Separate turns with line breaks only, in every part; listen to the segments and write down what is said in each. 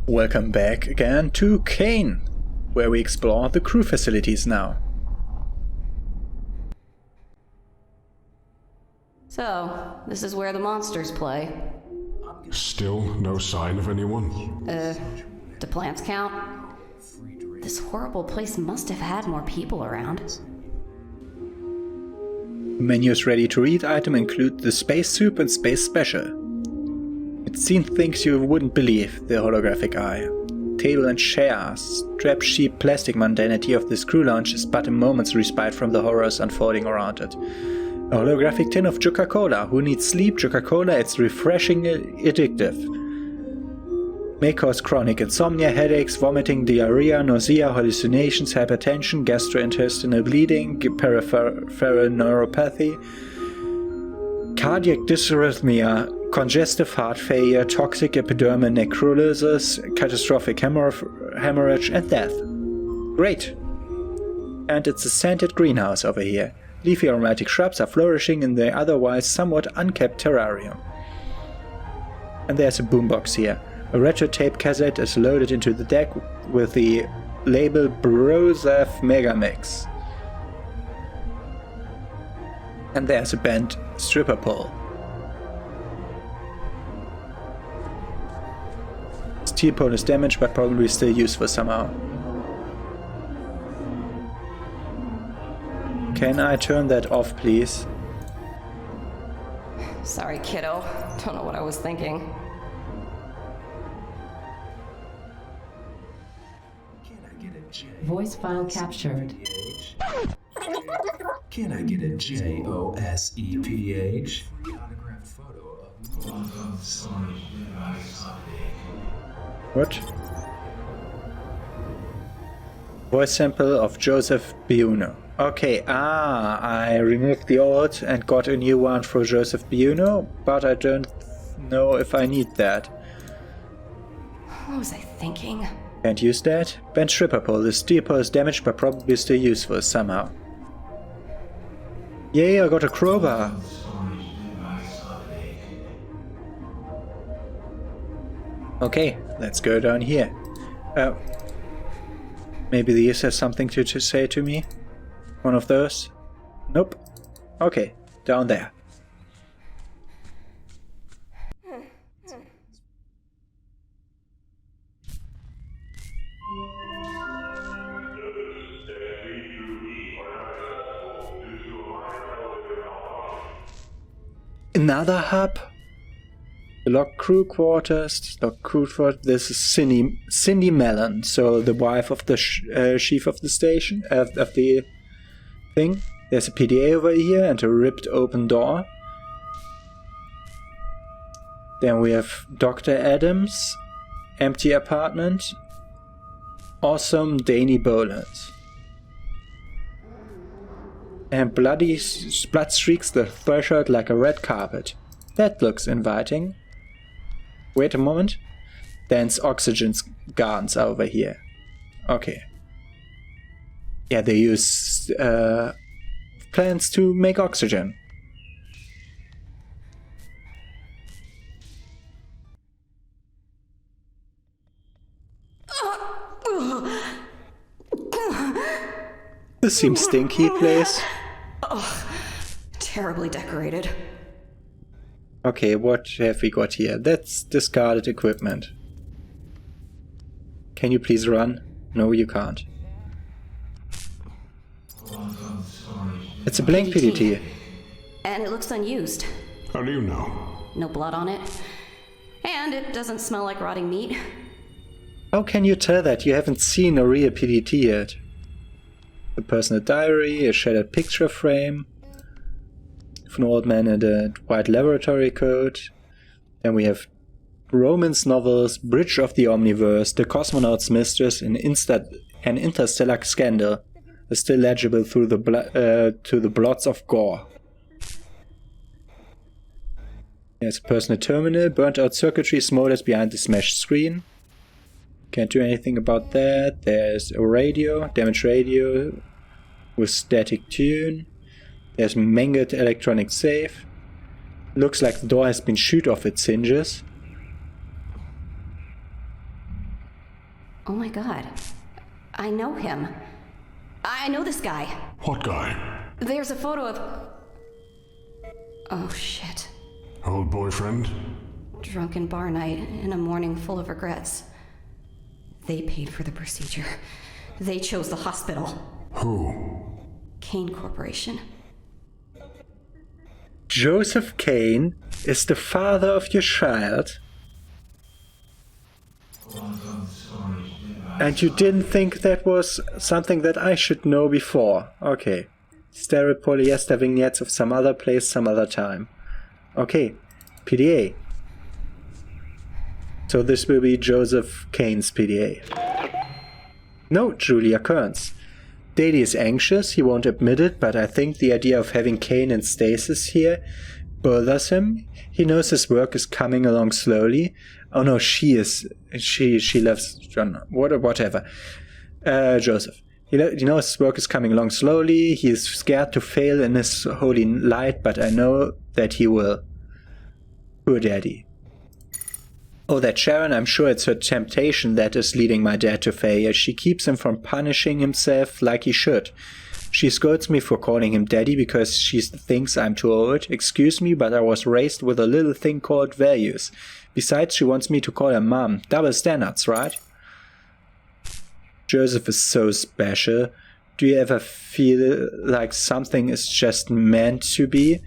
Welcome back again to Cayne, where we explore the crew facilities now.
So, this is where the monsters play.
Still no sign of anyone?
Do plants count? This horrible place must have had more people around.
Menus ready to read item include the Space Soup and Space Special. It's seen things you wouldn't believe, the holographic eye. Table and chairs, drab cheap plastic mundanity of this crew lounge is but a moment's respite from the horrors unfolding around it. A holographic tin of Coca-Cola. Who needs sleep? Coca-Cola, it's refreshing addictive. May cause chronic insomnia, headaches, vomiting, diarrhea, nausea, hallucinations, hypertension, gastrointestinal bleeding, peripheral neuropathy, cardiac dysrhythmia, congestive heart failure, toxic epidermal necrolysis, catastrophic hemorrhage, and death. Great! And it's a scented greenhouse over here. Leafy aromatic shrubs are flourishing in their otherwise somewhat unkept terrarium. And there's a boombox here. A retro tape cassette is loaded into the deck with the label Brozaf Megamix. And there's a bent stripper pole. Steel pole is damaged but probably still useful somehow. Can I turn that off, please?
Sorry, kiddo. Don't know what I was thinking.
Voice file captured.
Can I get a JOSEPH?
What? Voice sample of Joseph Biuno. Okay, I removed the old and got a new one for Joseph Biuno, but I don't know if I need that.
What was I thinking?
Can't use that. Bent stripper pole. The steel pole is damaged but probably still useful somehow. Yay, I got a crowbar. Okay, let's go down here. Maybe this has something to say to me? One of those? Nope. Okay, down there. Another hub? The log crew quarters. This is Cindy Mellon, so the wife of the chief of the station, of the thing. There's a PDA over here and a ripped open door. Then we have Dr. Adams, empty apartment. Awesome Danny Boland. And blood streaks the threshold like a red carpet. That looks inviting. Wait a moment. Dense oxygen gardens are over here. Okay. Yeah, they use plants to make oxygen. This seems stinky, place.
Terribly decorated.
Okay, what have we got here? That's discarded equipment. Can you please run? No, you can't. It's a blank PDT.
And it looks unused.
How do you know?
No blood on it. And it doesn't smell like rotting meat.
How can you tell that? You haven't seen a real PDT yet. A personal diary, a shattered picture frame, of an old man in a white laboratory coat. Then we have romance novels, Bridge of the Omniverse, The Cosmonaut's Mistress, an interstellar scandal, is still legible through the to the blots of gore. There's a personal terminal, burnt out circuitry smolders behind the smashed screen. Can't do anything about that. There's a radio, damaged radio with static tune. There's mangled electronic safe. Looks like the door has been shot off its hinges.
Oh my god. I know him. I know this guy.
What guy?
There's a photo of... Oh shit.
Old boyfriend?
Drunken bar night in a morning full of regrets. They paid for the procedure. They chose the hospital.
Who?
Cayne Corporation.
Joseph Cayne is the father of your child? And you didn't think that was something that I should know before? Okay. Stare at polyester vignettes of some other place, some other time. Okay. PDA. So this will be Joseph Cayne's PDA. No, Julia Kearns. Daddy is anxious, he won't admit it, but I think the idea of having Cayne in stasis here bothers him. He knows his work is coming along slowly. Oh no, she loves John. Whatever. Joseph. He knows his work is coming along slowly. He is scared to fail in his holy light, but I know that he will. Poor Daddy. Oh, that Sharon, I'm sure it's her temptation that is leading my dad to failure. She keeps him from punishing himself like he should. She scolds me for calling him Daddy because she thinks I'm too old. Excuse me, but I was raised with a little thing called values. Besides, she wants me to call her Mom. Double standards, right? Joseph is so special. Do you ever feel like something is just meant to be?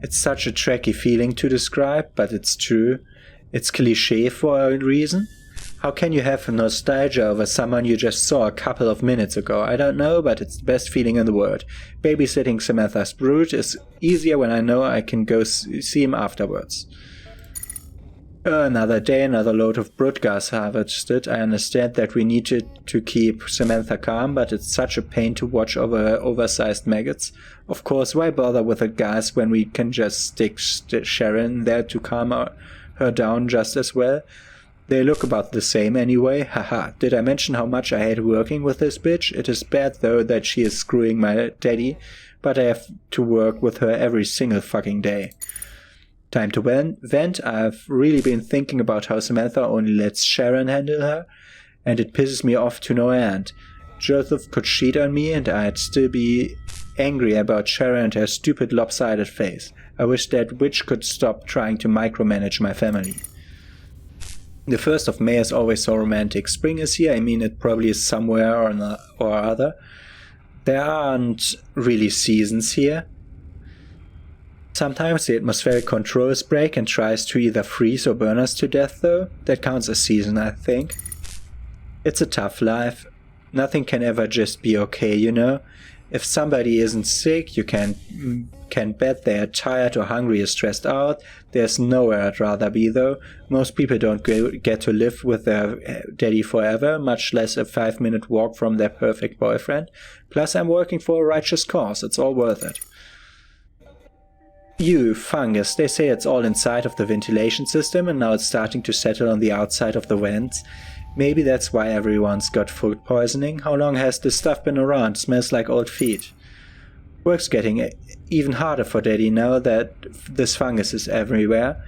It's such a tricky feeling to describe, but it's true. It's cliché for a reason. How can you have nostalgia over someone you just saw a couple of minutes ago? I don't know, but it's the best feeling in the world. Babysitting Samantha's brood is easier when I know I can go see him afterwards. Another day, another load of brood gas harvested. I understand that we needed to keep Samantha calm, but it's such a pain to watch over her oversized maggots. Of course, why bother with the gas when we can just stick Sharon there to calm her down just as well? They look about the same anyway. Haha, did I mention how much I hate working with this bitch? It is bad though that she is screwing my daddy, but I have to work with her every single fucking day. Time to vent. I've really been thinking about how Samantha only lets Sharon handle her, and it pisses me off to no end. Joseph could cheat on me and I'd still be angry about Sharon and her stupid lopsided face. I wish that witch could stop trying to micromanage my family. The 1st of May is always so romantic. Spring is here, I mean it probably is somewhere or other. There aren't really seasons here. Sometimes the atmospheric controls break and tries to either freeze or burn us to death though. That counts as season, I think. It's a tough life. Nothing can ever just be okay, you know? If somebody isn't sick, you can bet they're tired or hungry or stressed out. There's nowhere I'd rather be though. Most people don't get to live with their daddy forever, much less a 5-minute walk from their perfect boyfriend. Plus I'm working for a righteous cause, it's all worth it. You, fungus, they say it's all inside of the ventilation system and now it's starting to settle on the outside of the vents. Maybe that's why everyone's got food poisoning. How long has this stuff been around? Smells like old feet. Work's getting even harder for Daddy now that this fungus is everywhere.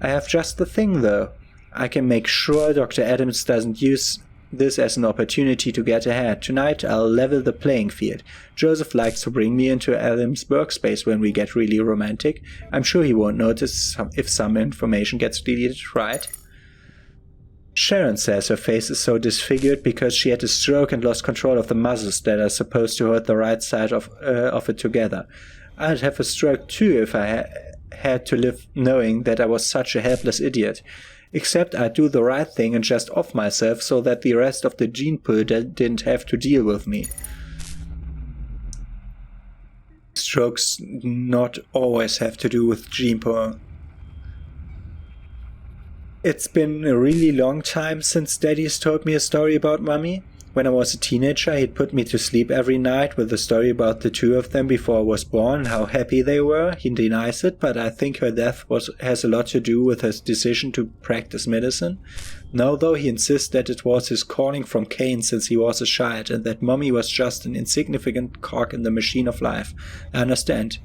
I have just the thing though. I can make sure Dr. Adams doesn't use this as an opportunity to get ahead. Tonight I'll level the playing field. Joseph likes to bring me into Adam's workspace when we get really romantic. I'm sure he won't notice if some information gets deleted, right? Sharon says her face is so disfigured because she had a stroke and lost control of the muscles that are supposed to hold the right side of it together. I'd have a stroke too if I had to live knowing that I was such a helpless idiot. Except I'd do the right thing and just off myself so that the rest of the gene pool didn't have to deal with me. Strokes not always have to do with gene pool. It's been a really long time since Daddy's told me a story about Mummy. When I was a teenager, he'd put me to sleep every night with a story about the two of them before I was born and how happy they were. He denies it, but I think her death has a lot to do with his decision to practice medicine. Now, though, he insists that it was his calling from Cayne since he was a child and that Mummy was just an insignificant cog in the machine of life. I understand.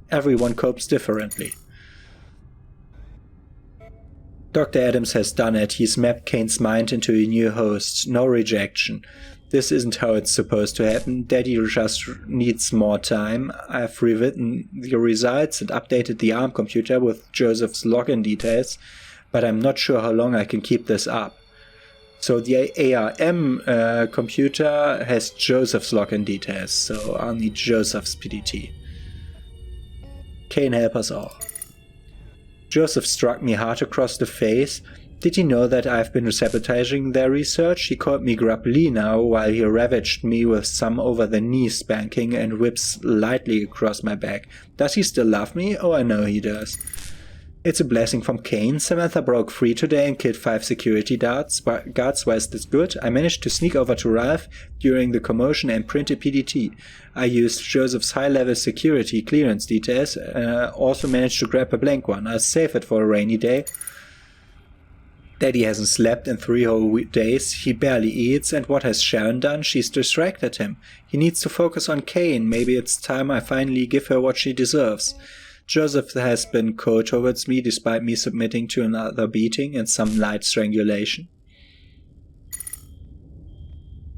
Everyone copes differently. Dr. Adams has done it. He's mapped Cayne's mind into a new host. No rejection. This isn't how it's supposed to happen. Daddy just needs more time. I've rewritten the results and updated the ARM computer with Joseph's login details, but I'm not sure how long I can keep this up. So the ARM computer has Joseph's login details, so I'll need Joseph's PDT. Cayne, help us all. Joseph struck me hard across the face. Did he know that I've been sabotaging their research? He called me Grappoli now while he ravaged me with some over-the-knee spanking and whips lightly across my back. Does he still love me? Oh, I know he does. It's a blessing from Cayne. Samantha broke free today and killed 5 security guards. Why is this good? I managed to sneak over to Ralph during the commotion and print a PDT. I used Joseph's high-level security clearance details. Also managed to grab a blank one. I'll save it for a rainy day. Daddy hasn't slept in 3 whole days. He barely eats. And what has Sharon done? She's distracted him. He needs to focus on Cayne. Maybe it's time I finally give her what she deserves. Joseph has been cold towards me despite me submitting to another beating and some light strangulation.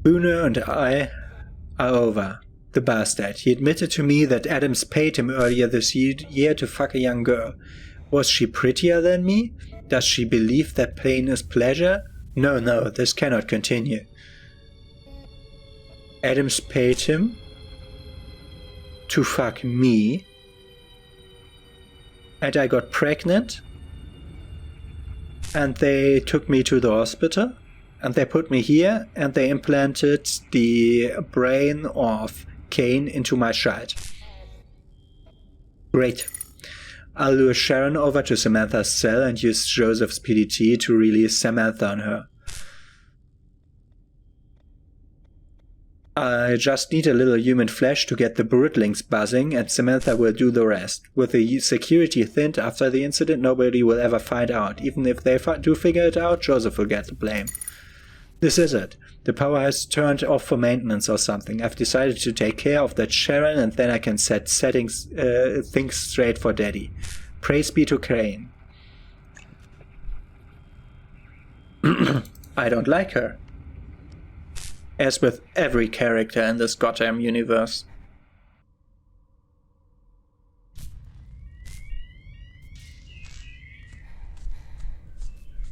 Bruno and I are over. The bastard. He admitted to me that Adams paid him earlier this year to fuck a young girl. Was she prettier than me? Does she believe that pain is pleasure? No, this cannot continue. Adams paid him to fuck me, and I got pregnant, and they took me to the hospital, and they put me here, and they implanted the brain of Cayne into my child. Great. I'll lure Sharon over to Samantha's cell and use Joseph's PDT to release Samantha on her. I just need a little human flesh to get the Brutlings buzzing, and Samantha will do the rest. With the security thinned after the incident, nobody will ever find out. Even if they do figure it out, Joseph will get the blame. This is it. The power has turned off for maintenance or something. I've decided to take care of that Sharon, and then I can set things straight for Daddy. Praise be to Cayne. I don't like her. As with every character in this goddamn universe.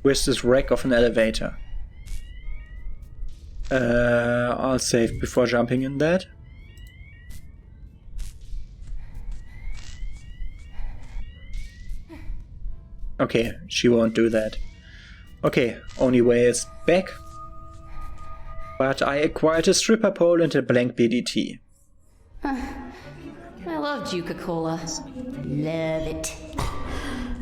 Where's this wreck of an elevator? I'll save before jumping in that. Okay, she won't do that. Okay, only way is back. But I acquired a stripper pole and a blank BDT.
I love Juca-Cola. Love it.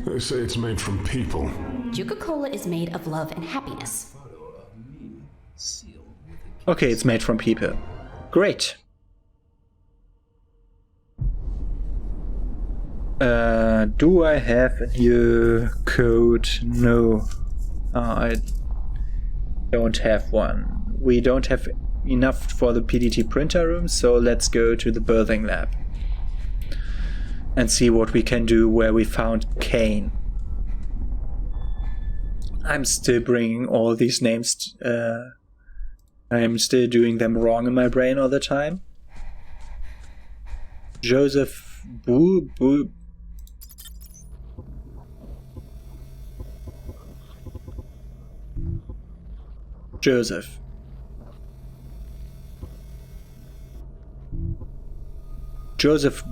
They say it's made from people.
Juca-Cola is made of love and happiness.
Okay, it's made from people. Great. Do I have a new code? No. I don't have one. We don't have enough for the PDT printer room, so let's go to the birthing lab and see what we can do where we found Cayne. I'm still bringing all these names. I'm still doing them wrong in my brain all the time. Joseph Joseph. Joseph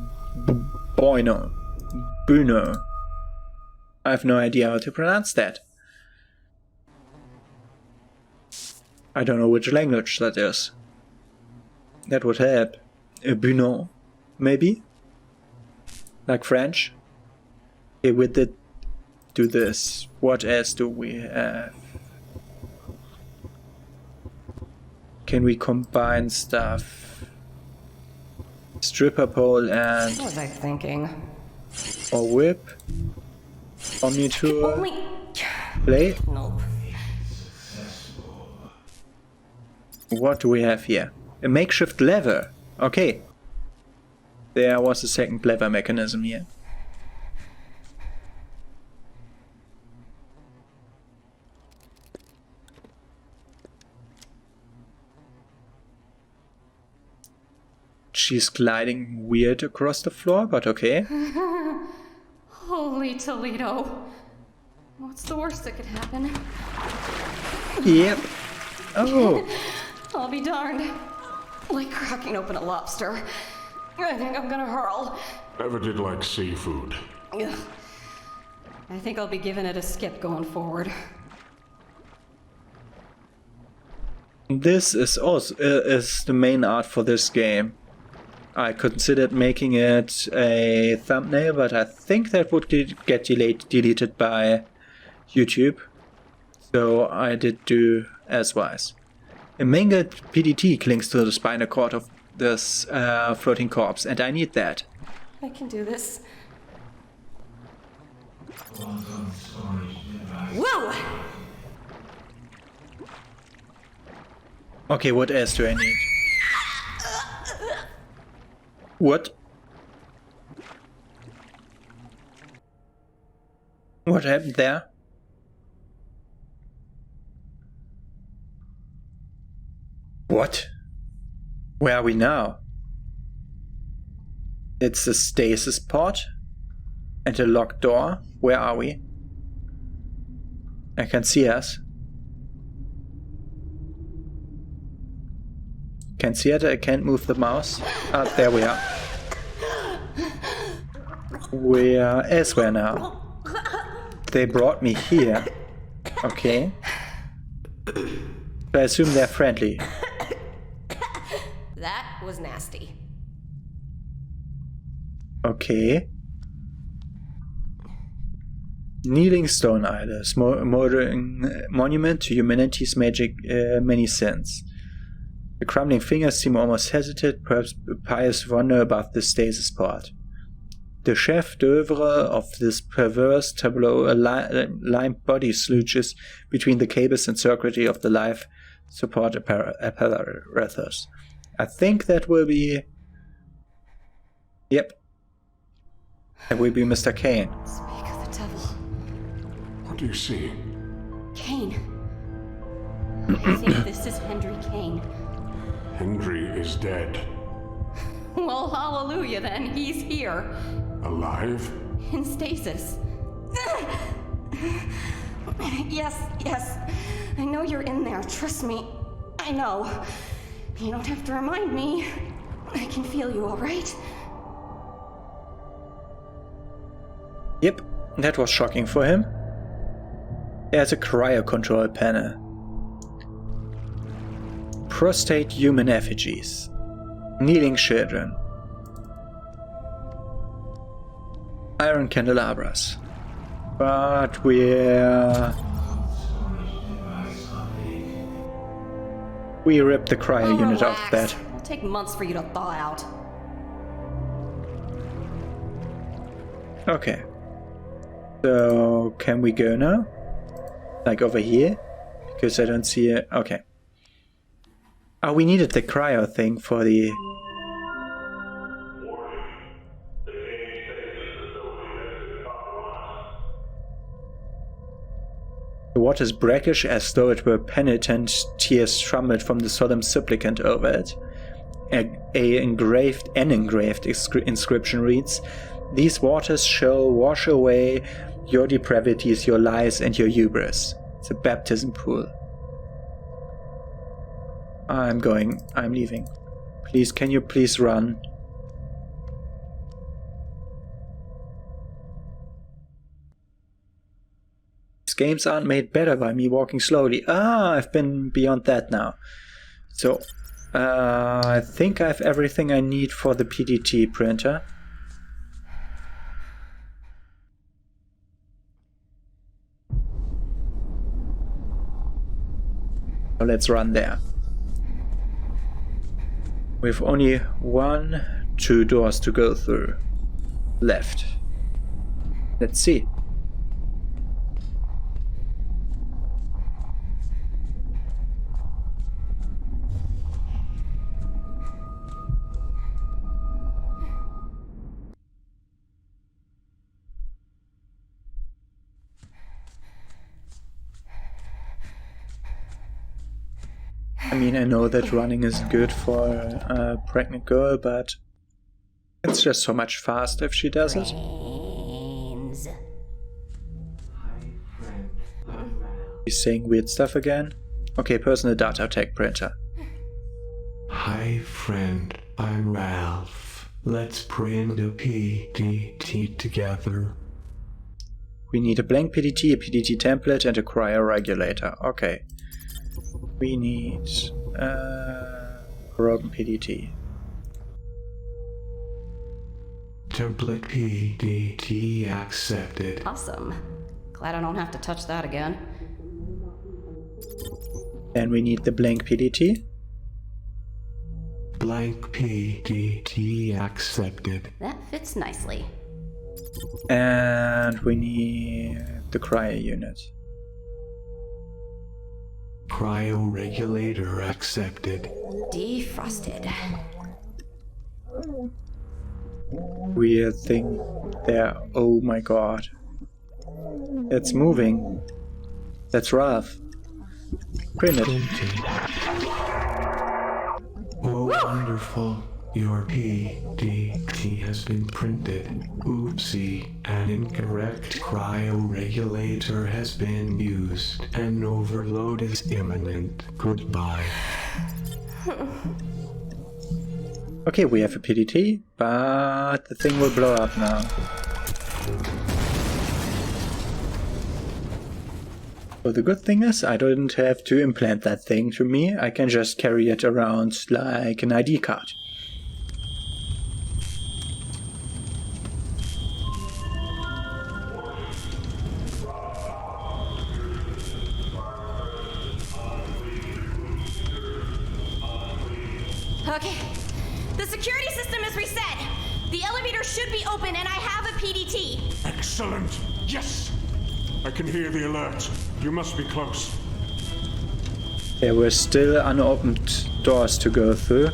Bruno. I have no idea how to pronounce that. I don't know which language that is. That would help. Bruno, maybe? Like French? Okay, we did do this. What else do we have? Can we combine stuff? Stripper pole and...
What was I thinking?
Or whip? Omnitour?
Only...
Play?
Nope.
What do we have here? A makeshift lever. Okay. There was a second lever mechanism here. she's gliding weird across the floor, but okay.
Holy Toledo. What's the worst that could happen?
Yep. Oh.
I'll be darned. Like cracking open a lobster. I think I'm gonna hurl.
Never did like seafood.
Ugh. I think I'll be giving it a skip going forward.
This is also is the main art for this game. I considered making it a thumbnail, but I think that would get deleted by YouTube. So I did do as wise. A mangled PDT clings to the spinal cord of this floating corpse, and I need that.
I can do this. Whoa!
Okay, what else do I need? What? What happened there? What? Where are we now? It's a stasis pod and a locked door. Where are we? I can see us. Can see it, I can't move the mouse. Ah, there we are. We are elsewhere now. They brought me here. Okay. I assume they're friendly.
That was nasty.
Okay. Kneeling stone idols, modern monument to humanity's magic many sins. The crumbling fingers seem almost hesitant, perhaps a pious wonder above the stasis pod. The chef d'oeuvre of this perverse tableau, a limp body slooches between the cables and circuitry of the life support apparatus. I think that will be... Yep. That will be Mr. Cayne.
Speak of the devil.
What do you see?
Cayne. I think this is Hendry Cayne.
Hendry is dead.
Well, hallelujah then. He's here.
Alive?
In stasis. Yes. I know you're in there. Trust me. I know. You don't have to remind me. I can feel you, all right?
Yep, that was shocking for him. There's a cryo control panel. Prostate human effigies. Kneeling children. Iron candelabras. But we ripped the cryo unit off that.
It'll take months for you to thaw out.
Okay. So, can we go now? Like over here? Because I don't see it. Okay. Oh, we needed the cryo thing for the... The water is brackish as though it were penitent tears trembled from the solemn supplicant over it. An engraved inscription reads, "These waters shall wash away your depravities, your lies, and your hubris." It's a baptism pool. I'm leaving. Please, can you please run? These games aren't made better by me walking slowly. Ah, I've been beyond that now. So, I think I have everything I need for the PDT printer. So let's run there. We've only 2 doors to go through left. Let's see. I mean, I know that running is good for a pregnant girl, but it's just so much faster if she does it. He's saying weird stuff again. Okay, personal data tech printer.
Hi friend, I'm Ralph. Let's print a PDT together.
We need a blank PDT, a PDT template, and a cryoregulator. Okay. We need broken PDT.
Template PDT accepted.
Awesome. Glad I don't have to touch that again.
Then we need the blank PDT.
Blank PDT accepted.
That fits nicely.
And we need the cryo unit.
Cryoregulator accepted.
Defrosted.
Weird thing there. Oh my god. It's moving. That's rough. Print it.
Printed. Oh, wonderful. Your PDT has been printed. Oopsie. An incorrect cryoregulator has been used. An overload is imminent. Goodbye.
Okay, we have a PDT, but the thing will blow up now. So the good thing is I don't have to implant that thing to me. I can just carry it around like an ID card.
Okay. The security system is reset. The elevator should be open and I have a PDT.
Excellent! Yes! I can hear the alert. You must be close.
There were still unopened doors to go through.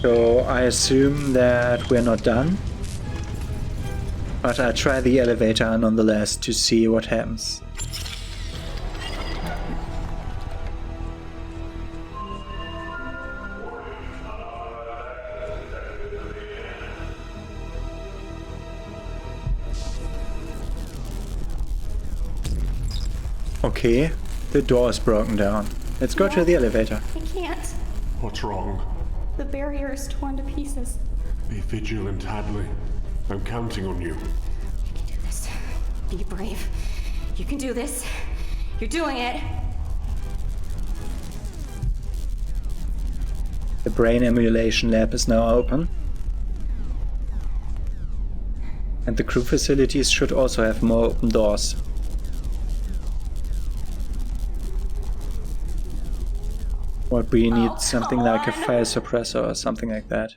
So I assume that we're not done. But I'll try the elevator nonetheless to see what happens. Okay, the door is broken down. Let's go to the elevator.
I can't.
What's wrong?
The barrier is torn to pieces.
Be vigilant, Hadley. I'm counting on you.
You can do this. Be brave. You can do this. You're doing it.
The brain emulation lab is now open. And the crew facilities should also have more open doors. What we need something like a fire suppressor or something like that.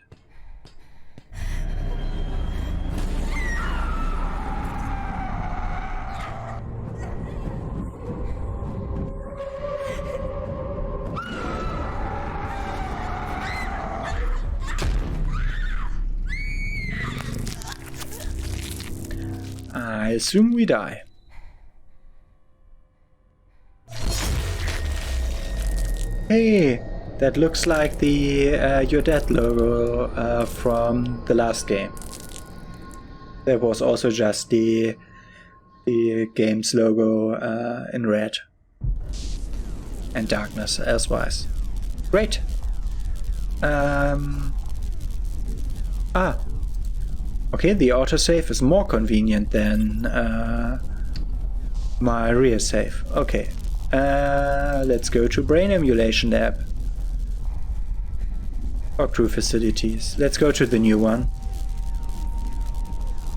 I assume we die. Hey, that looks like the You're Dead logo from the last game. There was also just the game's logo in red and darkness elsewise. Great. Okay, the autosave is more convenient than my rear save. Okay. Let's go to brain emulation lab. Or crew facilities. Let's go to the new one.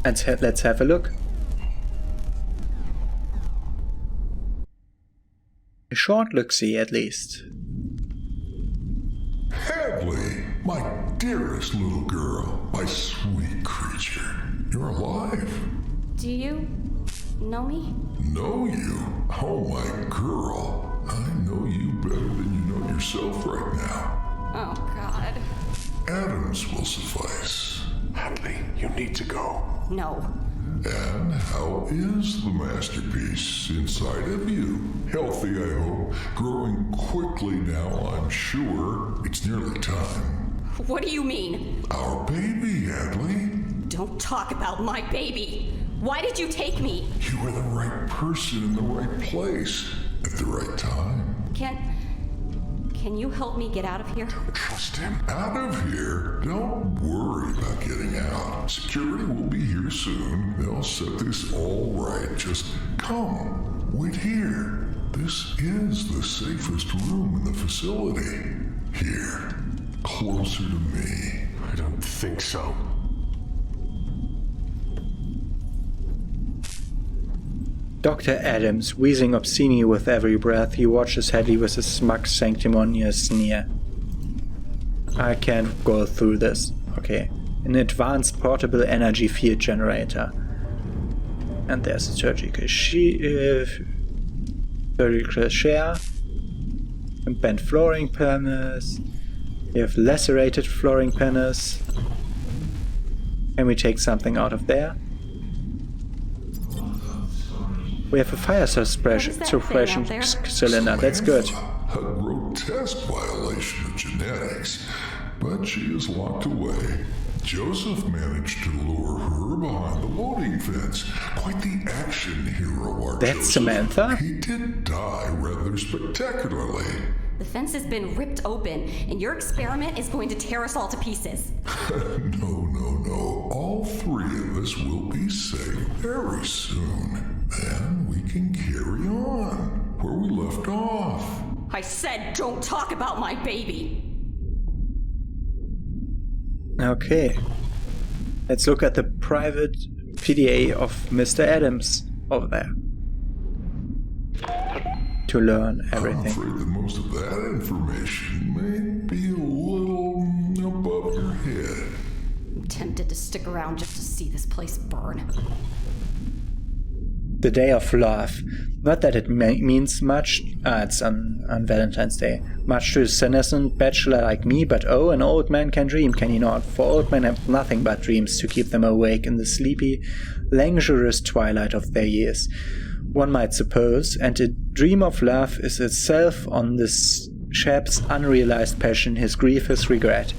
And let's have a look. A short look-see at least.
Hadley, my dearest little girl, my sweet creature. You're alive.
Do you know me?
Know you? Oh, my girl. I know you better than you know yourself right now.
Oh, God.
Adams will suffice.
Hadley, you need to go.
No.
And how is the masterpiece inside of you? Healthy, I hope. Growing quickly now, I'm sure. It's nearly time.
What do you mean?
Our baby, Hadley.
Don't talk about my baby. Why did you take me?
You were the right person in the right place at the right time.
Can you help me get out of here?
Trust him. Out of here? Don't worry about getting out. Security will be here soon. They'll set this all right. Just come. Wait here. This is the safest room in the facility. Here. Closer to me.
I don't think so.
Dr. Adams, wheezing obscenely with every breath, he watches Hadley with a smug, sanctimonious sneer. I can't go through this. Okay. An advanced portable energy field generator. And there's a surgical share. And bent flooring panels. We have lacerated flooring panels. Can we take something out of there? We have a fire suppression cylinder. That's good.
A grotesque violation of genetics, but she is locked away. Joseph managed to lure her behind the loading fence. Quite the action hero, our
That's
Joseph.
Samantha?
He did die rather spectacularly.
The fence has been ripped open, and your experiment is going to tear us all to pieces.
No. All three of us will be safe very soon. Then we can carry on where we left off.
I said don't talk about my baby.
Okay. Let's look at the private PDA of Mr. Adams over there. To learn
I'm
everything.
afraid that most of that information may be a little above your head.
I'm tempted to stick around just to see this place burn.
The Day of Love. Not that it means much, it's on Valentine's Day, much to a senescent bachelor like me, but oh, an old man can dream, can he not? For old men have nothing but dreams to keep them awake in the sleepy, languorous twilight of their years. One might suppose, and a dream of love is itself on this chap's unrealized passion, his grief, his regret.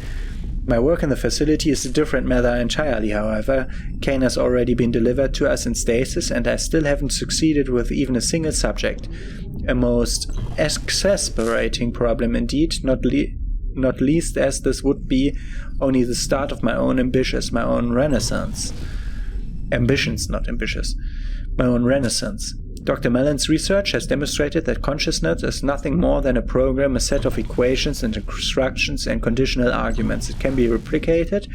My work in the facility is a different matter entirely, however. Cayne has already been delivered to us in stasis, and I still haven't succeeded with even a single subject. A most exasperating problem indeed, not least as this would be only the start of my own my own renaissance. Ambitions, not ambitious. My own renaissance. Dr. Mellon's research has demonstrated that consciousness is nothing more than a program, a set of equations and instructions and conditional arguments. It can be replicated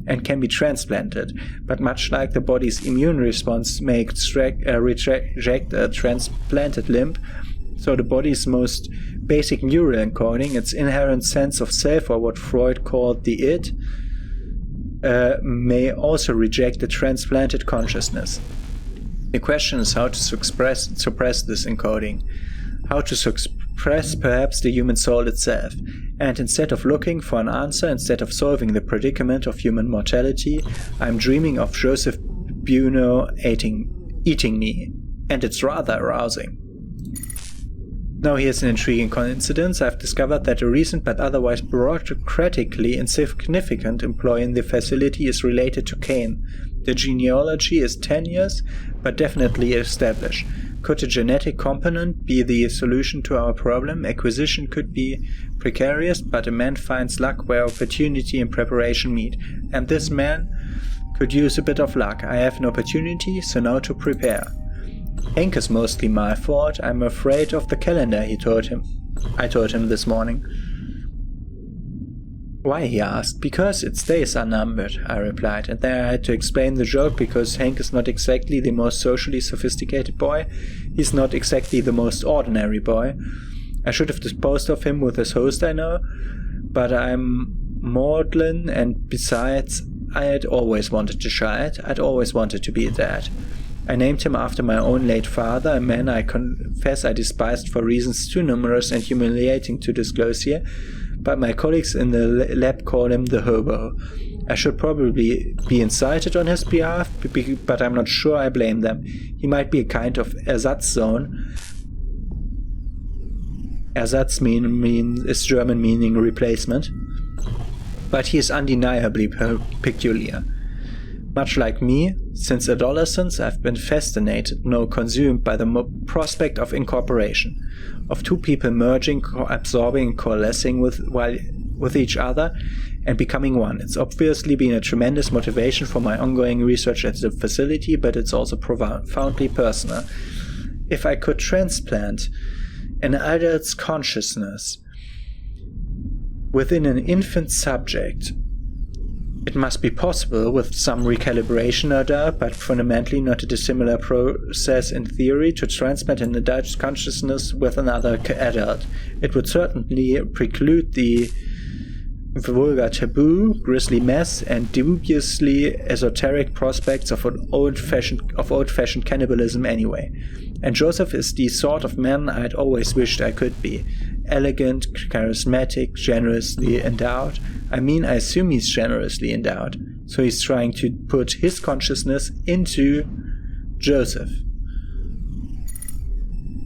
and can be transplanted, but much like the body's immune response may reject a transplanted limb, so the body's most basic neural encoding, its inherent sense of self, or what Freud called the id, may also reject the transplanted consciousness. The question is how to suppress this encoding, how to suppress perhaps the human soul itself, and instead of looking for an answer, instead of solving the predicament of human mortality, I'm dreaming of Joseph Buno eating me, and it's rather arousing. Now here's an intriguing coincidence. I've discovered that a recent but otherwise bureaucratically insignificant employee in the facility is related to Cayne. The genealogy is tenuous, but definitely established. Could a genetic component be the solution to our problem? Acquisition could be precarious, but a man finds luck where opportunity and preparation meet. And this man could use a bit of luck. I have an opportunity, so now to prepare. Hank is mostly my fault. I'm afraid of the calendar, I told him this morning. Why, he asked. Because its days are numbered, I replied, and then I had to explain the joke because Hank is not exactly the most socially sophisticated boy. He's not exactly the most ordinary boy. I should have disposed of him with his host, I know, but I'm maudlin, and besides, I had always wanted a child. I'd always wanted to be a dad. I named him after my own late father, a man I confess I despised for reasons too numerous and humiliating to disclose here, but my colleagues in the lab call him the hobo. I should probably be insulted on his behalf, but I'm not sure I blame them. He might be a kind of Ersatzsohn. Ersatz is German meaning replacement. But he is undeniably peculiar. Much like me, since adolescence I've been fascinated, no consumed by the prospect of incorporation, of two people merging, absorbing, coalescing with each other and becoming one. It's obviously been a tremendous motivation for my ongoing research at the facility, but it's also profoundly personal. If I could transplant an adult's consciousness within an infant subject, it must be possible, with some recalibration no doubt, but fundamentally not a dissimilar process in theory, to transplant an adult consciousness with another adult. It would certainly preclude the vulgar taboo, grisly mess, and dubiously esoteric prospects of old-fashioned cannibalism anyway. And Joseph is the sort of man I'd always wished I could be. Elegant, charismatic, generously endowed. I mean, I assume he's generously endowed, so he's trying to put his consciousness into Joseph.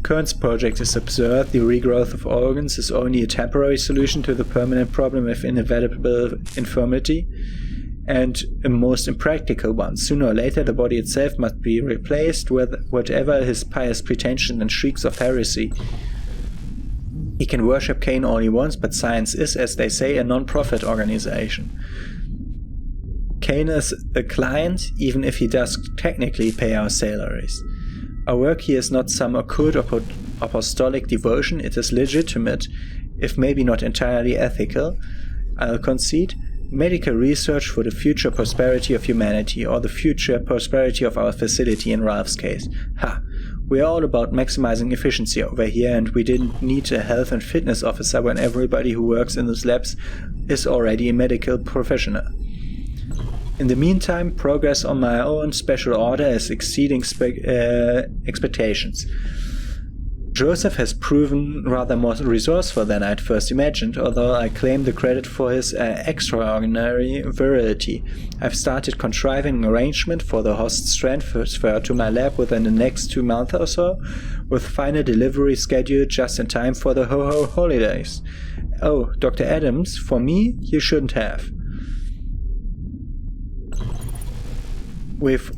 Kern's project is absurd. The regrowth of organs is only a temporary solution to the permanent problem of inevitable infirmity, and a most impractical one. Sooner or later the body itself must be replaced with whatever his pious pretension and shrieks of heresy. He can worship Cayne all he wants, but science is, as they say, a non-profit organization. Cayne is a client, even if he does technically pay our salaries. Our work here is not some occult apostolic devotion, it is legitimate, if maybe not entirely ethical, I'll concede, medical research for the future prosperity of humanity, or the future prosperity of our facility in Ralph's case. We're all about maximizing efficiency over here, and we didn't need a health and fitness officer when everybody who works in these labs is already a medical professional. In the meantime, progress on my own special order is exceeding expectations. Joseph has proven rather more resourceful than I'd first imagined, although I claim the credit for his extraordinary virility. I've started contriving an arrangement for the host's transfer to my lab within the next 2 months or so, with final delivery scheduled just in time for the ho-ho holidays. Oh, Dr. Adams, for me, you shouldn't have. We've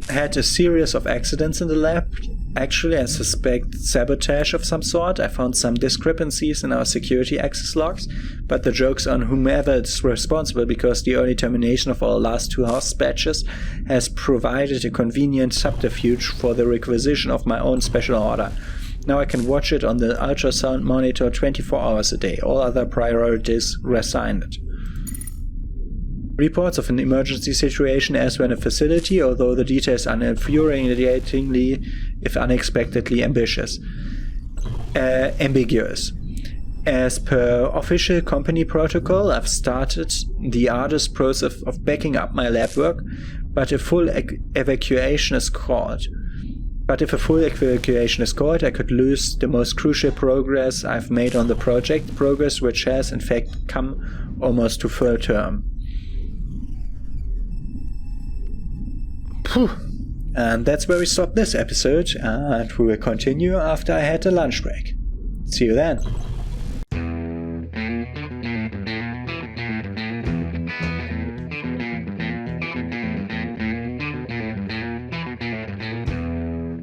had a series of accidents in the lab. Actually, I suspect sabotage of some sort. I found some discrepancies in our security access logs, but the joke's on whomever is responsible, because the early termination of our last 2 host batches has provided a convenient subterfuge for the requisition of my own special order. Now I can watch it on the ultrasound monitor 24 hours a day. All other priorities resigned. Reports of an emergency situation elsewhere in a facility, although the details are infuriatingly, if unexpectedly, ambiguous. As per official company protocol, I've started the arduous process of backing up my lab work, but if a full evacuation is called, I could lose the most crucial progress I've made on the project, progress which has in fact come almost to full term. And that's where we stop this episode, and we will continue after I had a lunch break. See you then.